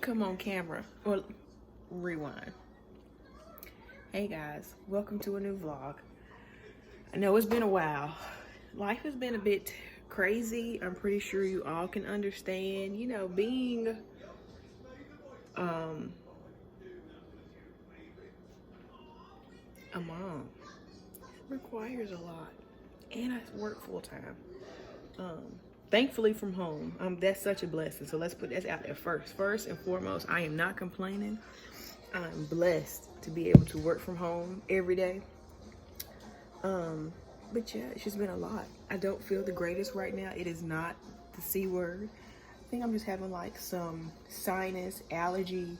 come on camera. Well, rewind. Hey guys, welcome to a new vlog. I know it's been a while. Life has been a bit crazy. I'm pretty sure you all can understand. You know, being a mom requires a lot, and I work full time. Thankfully from home. That's such a blessing. So let's put that out there first. First and foremost, I am not complaining. I'm blessed to be able to work from home every day. But yeah, it's just been a lot. I don't feel the greatest right now. It is not the C word. I think I'm just having like some sinus, allergy,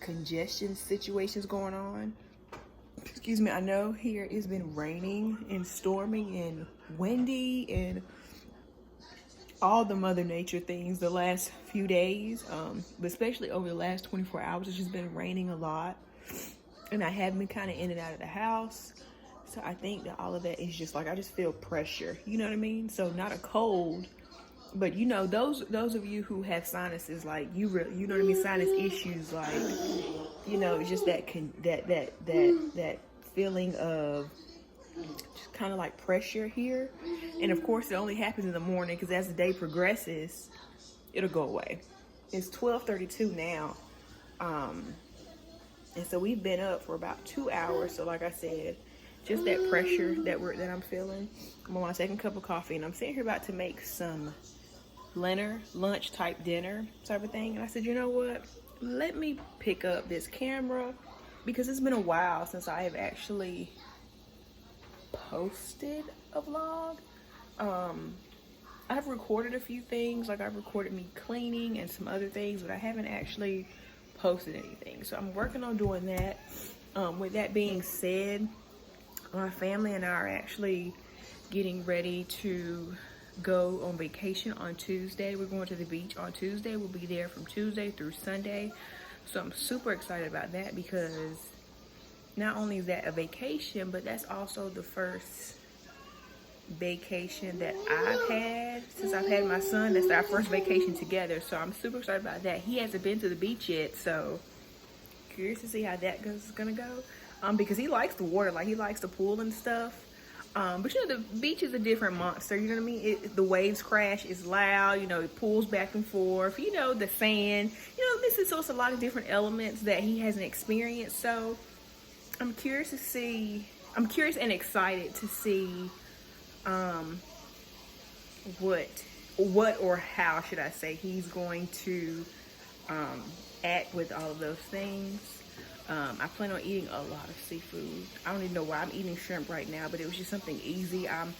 congestion situations going on. Excuse me, I know here it's been raining and storming and windy and all the mother nature things the last few days, but especially over the last 24 hours, it's just been raining a lot. And I have been kind of in and out of the house. So I think that all of that is just like, I just feel pressure, you know what I mean? So not a cold, but you know, those of you who have sinuses, like you know what I mean? Sinus issues, like, you know, it's just that feeling of just kind of like pressure here. And of course it only happens in the morning, because as the day progresses, it'll go away. It's 12:32 now. And so we've been up for about 2 hours. So like I said, just that pressure that I'm feeling. I'm on my second cup of coffee, and I'm sitting here about to make some lunch type dinner type of thing. And I said, you know what? Let me pick up this camera, because it's been a while since I have actually posted a vlog. I've recorded a few things, like I've recorded me cleaning and some other things, but I haven't actually posted anything. So I'm working on doing that. With that being said, my family and I are actually getting ready to go on vacation on Tuesday. We're going to the beach on Tuesday. We'll be there from Tuesday through Sunday. So I'm super excited about that, because not only is that a vacation, but that's also the first vacation that I've had since I've had my son. That's our first vacation together. So I'm super excited about that. He hasn't been to the beach yet, so curious to see how that is gonna go. Because he likes the water, like he likes the pool and stuff. But you know, the beach is a different monster, you know what I mean? The waves crash, it's loud, you know, it pulls back and forth, you know, the sand, you know, so it's a lot of different elements that he hasn't experienced. So I'm curious and excited to see what or how should I say he's going to act with all of those things. I plan on eating a lot of seafood. I don't even know why I'm eating shrimp right now, but it was just something easy. I'm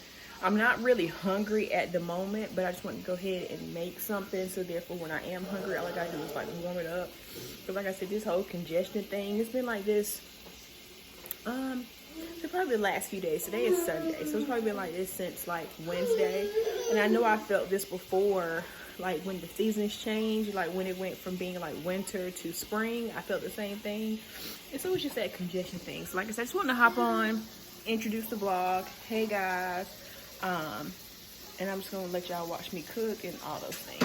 not really hungry at the moment, but I just want to go ahead and make something, so therefore when I am hungry, all I gotta do is like warm it up. But like I said, this whole congestion thing, it's been like this so probably the last few days. Today is Sunday, so it's probably been like this since like Wednesday. And I know I felt this before, like when the seasons changed, like when it went from being like winter to spring, I felt the same thing. And so it's just that congestion thing. So like I said, I just wanted to hop on, introduce the vlog. Hey guys, and I'm just gonna let y'all watch me cook and all those things.